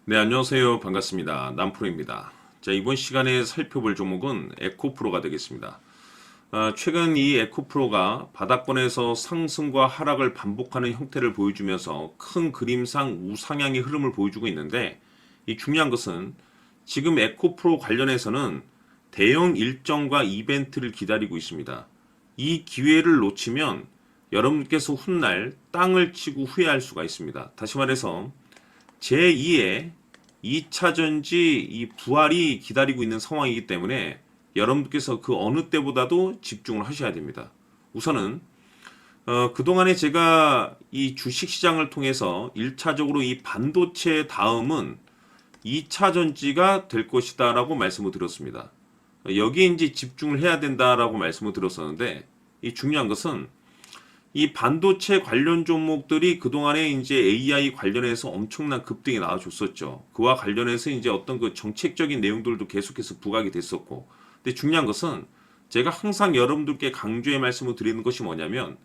네, 안녕하세요. 반갑습니다. 남프로입니다. 자, 이번 시간에 살펴볼 종목은 에코프로가 되겠습니다. 최근 이 에코프로가 바닥권에서 상승과 하락을 반복하는 형태를 보여주면서 큰 그림상 우상향의 흐름을 보여주고 있는데, 이 중요한 것은 지금 에코프로 관련해서는 대형 일정과 이벤트를 기다리고 있습니다. 이 기회를 놓치면 여러분께서 훗날 땅을 치고 후회할 수가 있습니다. 다시 말해서 제2의 2차전지 이 부활이 기다리고 있는 상황이기 때문에 여러분께서 그 어느 때보다도 집중을 하셔야 됩니다. 우선은 그동안에 제가 이 주식시장을 통해서 1차적으로 이 반도체 다음은 2차전지가 될 것이다 라고 말씀을 드렸습니다. 여기에 이제 집중을 해야 된다라고 말씀을 드렸었는데, 이 중요한 것은 이 반도체 관련 종목들이 그동안에 이제 AI 관련해서 엄청난 급등이 나와줬었죠. 그와 관련해서 이제 어떤 그 정책적인 내용들도 계속해서 부각이 됐었고. 근데 중요한 것은 제가 항상 여러분들께 강조의 말씀을 드리는 것이 뭐냐면,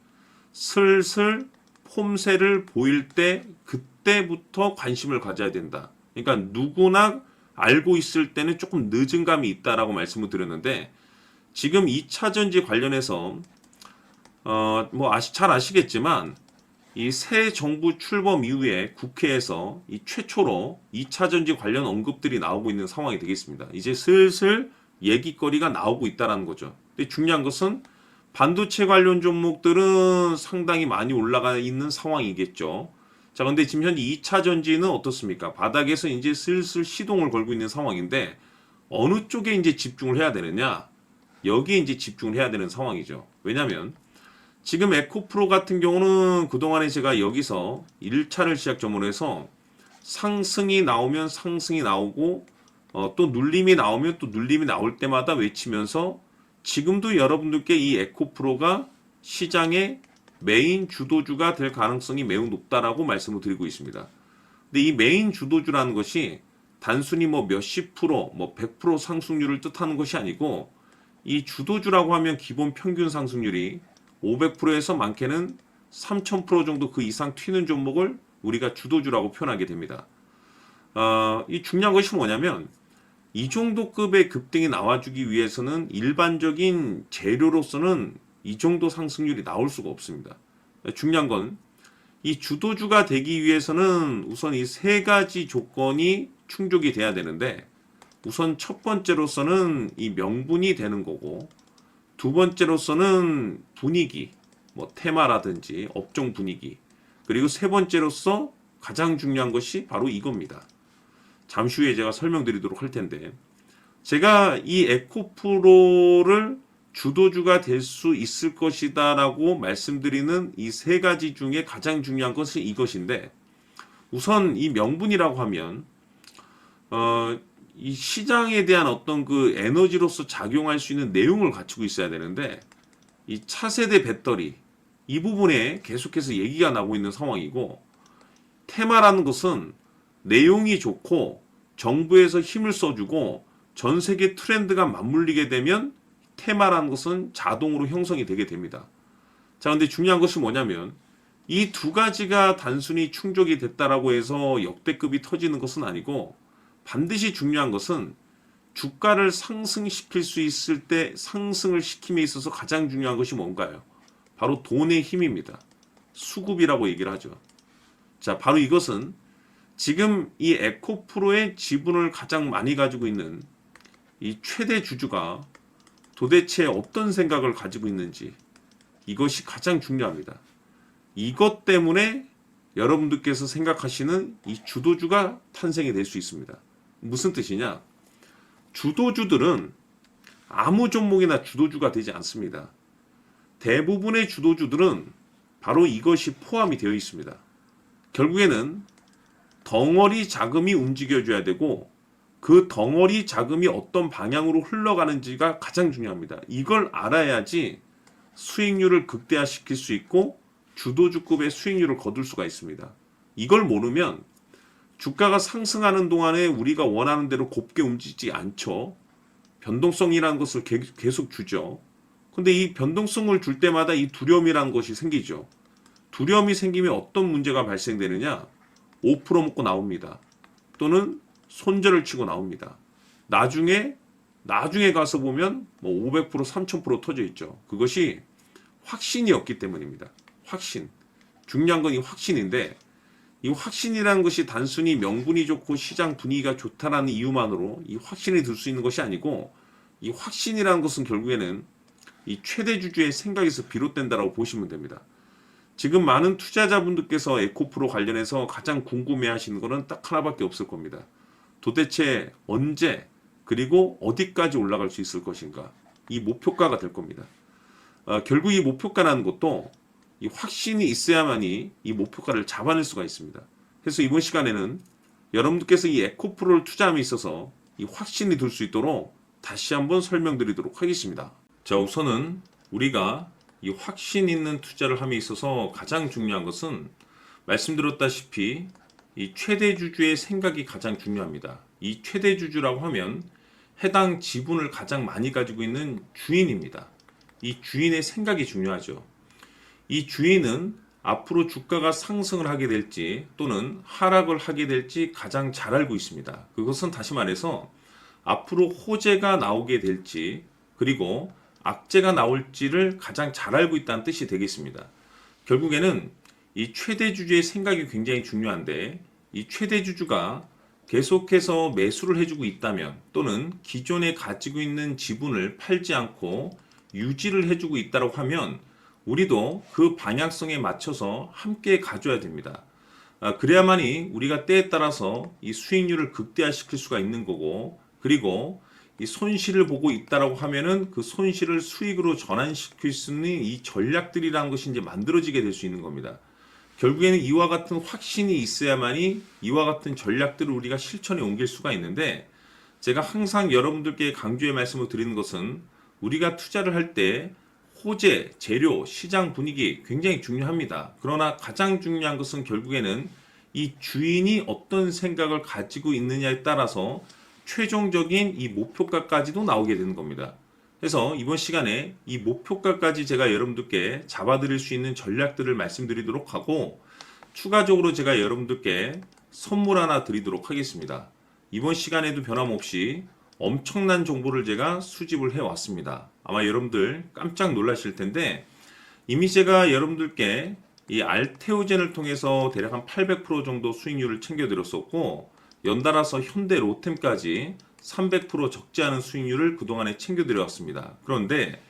슬슬 폼새를 보일 때 그때부터 관심을 가져야 된다. 그러니까 누구나 알고 있을 때는 조금 늦은 감이 있다라고 말씀을 드렸는데, 지금 2차전지 관련해서 잘 아시겠지만 이 새 정부 출범 이후에 국회에서 이 최초로 2차전지 관련 언급들이 나오고 있는 상황이 되겠습니다. 이제 슬슬 얘기거리가 나오고 있다라는 거죠. 근데 중요한 것은 반도체 관련 종목들은 상당히 많이 올라가 있는 상황이겠죠. 자, 근데 지금 현재 2차전지는 어떻습니까? 바닥에서 이제 슬슬 시동을 걸고 있는 상황인데 어느 쪽에 이제 집중을 해야 되느냐? 여기에 이제 집중을 해야 되는 상황이죠. 왜냐하면 지금 에코프로 같은 경우는 그동안에 제가 여기서 1차를 시작점으로 해서 상승이 나오면 상승이 나오고 또 눌림이 나오면 또 눌림이 나올 때마다 외치면서 지금도 여러분들께 이 에코프로가 시장의 메인 주도주가 될 가능성이 매우 높다라고 말씀을 드리고 있습니다. 근데 이 메인 주도주라는 것이 단순히 뭐 몇십 프로, 뭐 100% 상승률을 뜻하는 것이 아니고, 이 주도주라고 하면 기본 평균 상승률이 500%에서 많게는 3000% 정도 그 이상 튀는 종목을 우리가 주도주라고 표현하게 됩니다. 이 중요한 것이 뭐냐면, 이 정도 급의 급등이 나와주기 위해서는 일반적인 재료로서는 이 정도 상승률이 나올 수가 없습니다. 중요한 건 이 주도주가 되기 위해서는 우선 이 세 가지 조건이 충족이 돼야 되는데, 우선 첫 번째로서는 이 명분이 되는 거고, 두 번째로서는 분위기, 뭐 테마라든지 업종 분위기, 그리고 세 번째로서 가장 중요한 것이 바로 이겁니다. 잠시 후에 제가 설명드리도록 할 텐데, 제가 이 에코프로를 주도주가 될 수 있을 것이다 라고 말씀드리는 이 세 가지 중에 가장 중요한 것은 이것인데, 우선 이 명분이라고 하면 이 시장에 대한 어떤 그 에너지로서 작용할 수 있는 내용을 갖추고 있어야 되는데, 이 차세대 배터리 이 부분에 계속해서 얘기가 나오고 있는 상황이고, 테마라는 것은 내용이 좋고 정부에서 힘을 써주고 전 세계 트렌드가 맞물리게 되면 테마라는 것은 자동으로 형성이 되게 됩니다. 자, 근데 중요한 것이 뭐냐면, 이 두 가지가 단순히 충족이 됐다라고 해서 역대급이 터지는 것은 아니고, 반드시 중요한 것은 주가를 상승시킬 수 있을 때 상승을 시킴에 있어서 가장 중요한 것이 뭔가요? 바로 돈의 힘입니다. 수급이라고 얘기를 하죠. 자, 바로 이것은 지금 이 에코프로의 지분을 가장 많이 가지고 있는 이 최대 주주가 도대체 어떤 생각을 가지고 있는지, 이것이 가장 중요합니다. 이것 때문에 여러분들께서 생각하시는 이 주도주가 탄생이 될 수 있습니다. 무슨 뜻이냐? 주도주들은 아무 종목이나 주도주가 되지 않습니다. 대부분의 주도주들은 바로 이것이 포함이 되어 있습니다. 결국에는 덩어리 자금이 움직여줘야 되고, 그 덩어리 자금이 어떤 방향으로 흘러가는지가 가장 중요합니다. 이걸 알아야지 수익률을 극대화시킬 수 있고 주도주급의 수익률을 거둘 수가 있습니다. 이걸 모르면 주가가 상승하는 동안에 우리가 원하는 대로 곱게 움직이지 않죠. 변동성이라는 것을 계속 주죠. 근데 이 변동성을 줄 때마다 이 두려움이라는 것이 생기죠. 두려움이 생기면 어떤 문제가 발생되느냐? 5% 먹고 나옵니다. 또는 손절을 치고 나옵니다. 나중에 가서 보면 뭐 500%, 3000% 터져 있죠. 그것이 확신이 없기 때문입니다. 확신. 중요한 건 이 확신인데, 이 확신이라는 것이 단순히 명분이 좋고 시장 분위기가 좋다라는 이유만으로 이 확신이 들 수 있는 것이 아니고, 이 확신이라는 것은 결국에는 이 최대 주주의 생각에서 비롯된다라고 보시면 됩니다. 지금 많은 투자자분들께서 에코프로 관련해서 가장 궁금해하시는 것은 딱 하나밖에 없을 겁니다. 도대체 언제 그리고 어디까지 올라갈 수 있을 것인가? 이 목표가가 될 겁니다. 결국 이 목표가라는 것도 이 확신이 있어야만이 이 목표가를 잡아낼 수가 있습니다. 그래서 이번 시간에는 여러분들께서 이 에코프로를 투자함에 있어서 이 확신이 들 수 있도록 다시 한번 설명드리도록 하겠습니다. 자, 우선은 우리가 이 확신 있는 투자를 함에 있어서 가장 중요한 것은 말씀드렸다시피 이 최대 주주의 생각이 가장 중요합니다. 이 최대 주주라고 하면 해당 지분을 가장 많이 가지고 있는 주인입니다. 이 주인의 생각이 중요하죠. 이 주인은 앞으로 주가가 상승을 하게 될지 또는 하락을 하게 될지 가장 잘 알고 있습니다. 그것은 다시 말해서 앞으로 호재가 나오게 될지 그리고 악재가 나올지를 가장 잘 알고 있다는 뜻이 되겠습니다. 결국에는 이 최대 주주의 생각이 굉장히 중요한데, 이 최대 주주가 계속해서 매수를 해주고 있다면 또는 기존에 가지고 있는 지분을 팔지 않고 유지를 해주고 있다고 하면 우리도 그 방향성에 맞춰서 함께 가져야 됩니다. 그래야만이 우리가 때에 따라서 이 수익률을 극대화시킬 수가 있는 거고, 그리고 이 손실을 보고 있다라고 하면은 그 손실을 수익으로 전환시킬 수 있는 이 전략들이라는 것이 이제 만들어지게 될 수 있는 겁니다. 결국에는 이와 같은 확신이 있어야만이 이와 같은 전략들을 우리가 실천에 옮길 수가 있는데, 제가 항상 여러분들께 강조의 말씀을 드리는 것은 우리가 투자를 할 때 호재, 재료, 시장 분위기 굉장히 중요합니다. 그러나 가장 중요한 것은 결국에는 이 주인이 어떤 생각을 가지고 있느냐에 따라서 최종적인 이 목표가까지도 나오게 되는 겁니다. 그래서 이번 시간에 이 목표가까지 제가 여러분들께 잡아드릴 수 있는 전략들을 말씀드리도록 하고, 추가적으로 제가 여러분들께 선물 하나 드리도록 하겠습니다. 이번 시간에도 변함없이 엄청난 정보를 제가 수집을 해왔습니다. 아마 여러분들 깜짝 놀라실 텐데, 이미 제가 여러분들께 이 알테오젠을 통해서 대략 한 800% 정도 수익률을 챙겨드렸었고, 연달아서 현대 로템까지 300% 적지 않은 수익률을 그동안에 챙겨드려왔습니다. 그런데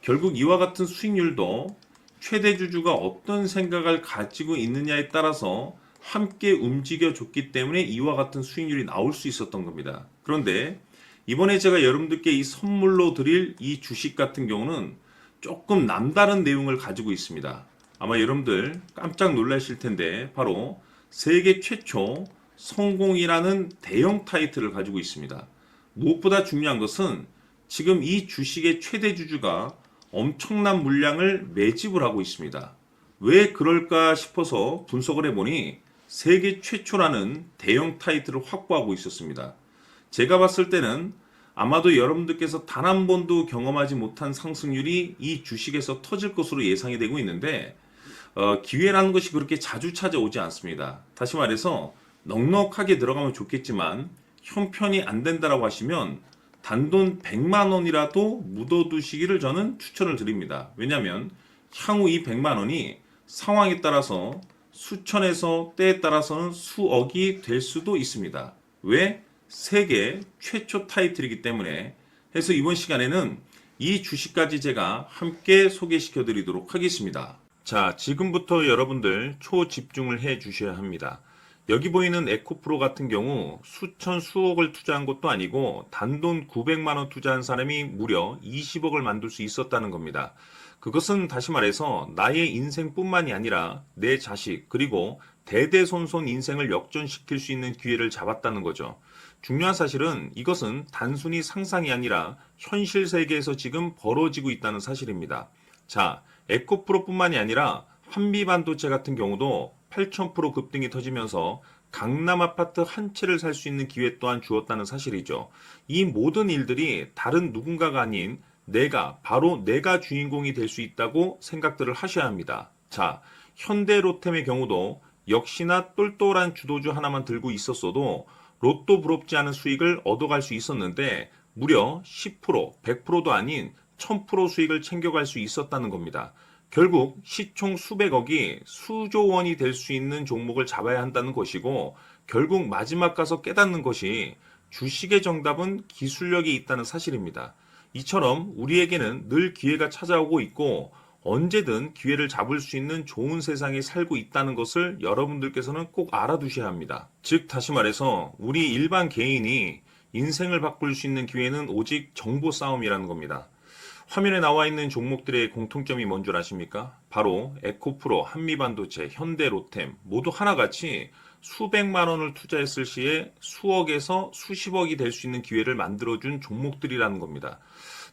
결국 이와 같은 수익률도 최대 주주가 어떤 생각을 가지고 있느냐에 따라서 함께 움직여줬기 때문에 이와 같은 수익률이 나올 수 있었던 겁니다. 그런데 이번에 제가 여러분들께 이 선물로 드릴 이 주식 같은 경우는 조금 남다른 내용을 가지고 있습니다. 아마 여러분들 깜짝 놀라실 텐데, 바로 세계 최초 성공이라는 대형 타이틀을 가지고 있습니다. 무엇보다 중요한 것은 지금 이 주식의 최대 주주가 엄청난 물량을 매집을 하고 있습니다. 왜 그럴까 싶어서 분석을 해보니 세계 최초라는 대형 타이틀을 확보하고 있었습니다. 제가 봤을 때는 아마도 여러분들께서 단 한 번도 경험하지 못한 상승률이 이 주식에서 터질 것으로 예상이 되고 있는데, 기회라는 것이 그렇게 자주 찾아오지 않습니다. 다시 말해서 넉넉하게 들어가면 좋겠지만 형편이 안 된다라고 하시면 단돈 100만 원이라도 묻어두시기를 저는 추천을 드립니다. 왜냐하면 향후 이 100만 원이 상황에 따라서 수천에서 때에 따라서는 수억이 될 수도 있습니다. 왜? 세계 최초 타이틀이기 때문에. 해서 이번 시간에는 이 주식까지 제가 함께 소개시켜 드리도록 하겠습니다. 자, 지금부터 여러분들 초집중을 해 주셔야 합니다. 여기 보이는 에코프로 같은 경우 수천 수억을 투자한 것도 아니고 단돈 900만 원 투자한 사람이 무려 20억을 만들 수 있었다는 겁니다. 그것은 다시 말해서 나의 인생뿐만이 아니라 내 자식 그리고 대대손손 인생을 역전시킬 수 있는 기회를 잡았다는 거죠. 중요한 사실은 이것은 단순히 상상이 아니라 현실 세계에서 지금 벌어지고 있다는 사실입니다. 자, 에코프로뿐만이 아니라 한미반도체 같은 경우도 8000% 급등이 터지면서 강남 아파트 한 채를 살 수 있는 기회 또한 주었다는 사실이죠. 이 모든 일들이 다른 누군가가 아닌 바로 내가 주인공이 될 수 있다고 생각들을 하셔야 합니다. 자, 현대로템의 경우도 역시나 똘똘한 주도주 하나만 들고 있었어도 로또 부럽지 않은 수익을 얻어갈 수 있었는데 무려 10%, 100%도 아닌 1000% 수익을 챙겨갈 수 있었다는 겁니다. 결국 시총 수백억이 수조 원이 될 수 있는 종목을 잡아야 한다는 것이고 결국 마지막 가서 깨닫는 것이 주식의 정답은 기술력이 있다는 사실입니다. 이처럼 우리에게는 늘 기회가 찾아오고 있고 언제든 기회를 잡을 수 있는 좋은 세상에 살고 있다는 것을 여러분들께서는 꼭 알아두셔야 합니다. 즉 다시 말해서 우리 일반 개인이 인생을 바꿀 수 있는 기회는 오직 정보 싸움이라는 겁니다. 화면에 나와 있는 종목들의 공통점이 뭔 줄 아십니까? 바로 에코프로, 한미반도체, 현대로템 모두 하나같이 수백만 원을 투자했을 시에 수억에서 수십억이 될 수 있는 기회를 만들어준 종목들이라는 겁니다.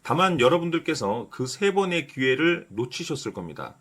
다만 여러분들께서 그 세 번의 기회를 놓치셨을 겁니다.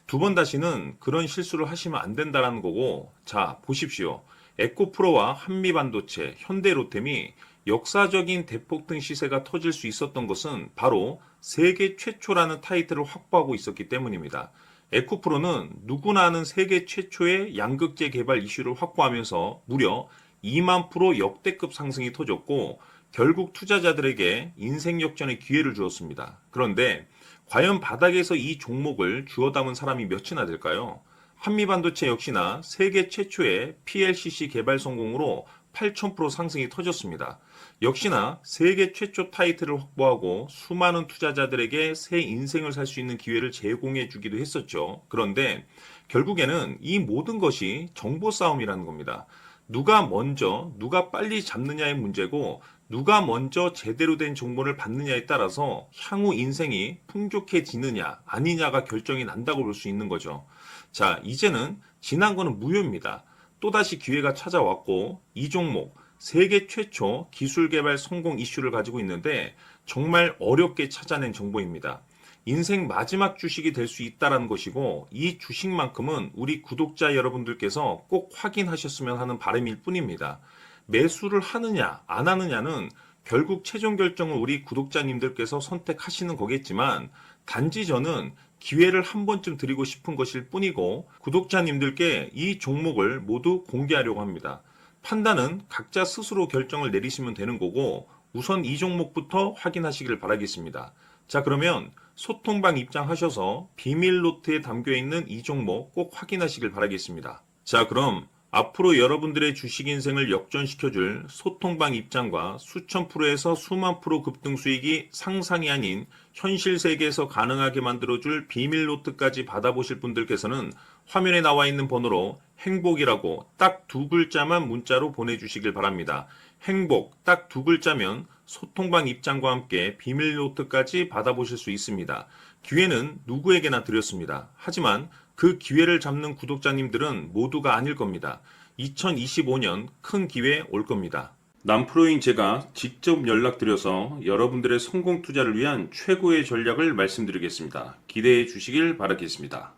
두 번 다시는 그런 실수를 하시면 안 된다는 거고, 자, 보십시오. 에코프로와 한미반도체, 현대로템이 역사적인 대폭등 시세가 터질 수 있었던 것은 바로 세계 최초라는 타이틀을 확보하고 있었기 때문입니다. 에코프로는 누구나 아는 세계 최초의 양극재 개발 이슈를 확보하면서 무려 2만 프로 역대급 상승이 터졌고 결국 투자자들에게 인생 역전의 기회를 주었습니다. 그런데 과연 바닥에서 이 종목을 주워 담은 사람이 몇이나 될까요? 한미반도체 역시나 세계 최초의 PLCC 개발 성공으로 8000% 상승이 터졌습니다. 역시나 세계 최초 타이틀을 확보하고 수많은 투자자들에게 새 인생을 살 수 있는 기회를 제공해 주기도 했었죠. 그런데 결국에는 이 모든 것이 정보 싸움이라는 겁니다. 누가 먼저, 누가 빨리 잡느냐의 문제고 누가 먼저 제대로 된 정보를 받느냐에 따라서 향후 인생이 풍족해지느냐 아니냐가 결정이 난다고 볼 수 있는 거죠. 자, 이제는 지난 거는 무효입니다. 또다시 기회가 찾아왔고 이 종목 세계 최초 기술 개발 성공 이슈를 가지고 있는데 정말 어렵게 찾아낸 정보입니다. 인생 마지막 주식이 될 수 있다는 것이고 이 주식만큼은 우리 구독자 여러분들께서 꼭 확인하셨으면 하는 바람일 뿐입니다. 매수를 하느냐 안 하느냐는 결국 최종 결정을 우리 구독자님들께서 선택하시는 거겠지만 단지 저는 기회를 한 번쯤 드리고 싶은 것일 뿐이고 구독자님들께 이 종목을 모두 공개하려고 합니다. 판단은 각자 스스로 결정을 내리시면 되는 거고 우선 이 종목부터 확인하시길 바라겠습니다. 자, 그러면 소통방 입장하셔서 비밀 노트에 담겨 있는 이 종목 꼭 확인하시길 바라겠습니다. 자, 그럼 앞으로 여러분들의 주식 인생을 역전시켜줄 소통방 입장과 수천 프로에서 수만 프로 급등 수익이 상상이 아닌 현실 세계에서 가능하게 만들어줄 비밀 노트까지 받아보실 분들께서는 화면에 나와 있는 번호로 행복이라고 딱 두 글자만 문자로 보내주시길 바랍니다. 행복 딱 두 글자면 소통방 입장과 함께 비밀 노트까지 받아보실 수 있습니다. 기회는 누구에게나 드렸습니다. 하지만 그 기회를 잡는 구독자님들은 모두가 아닐 겁니다. 2025년 큰 기회 올 겁니다. 남프로인 제가 직접 연락드려서 여러분들의 성공 투자를 위한 최고의 전략을 말씀드리겠습니다. 기대해 주시길 바라겠습니다.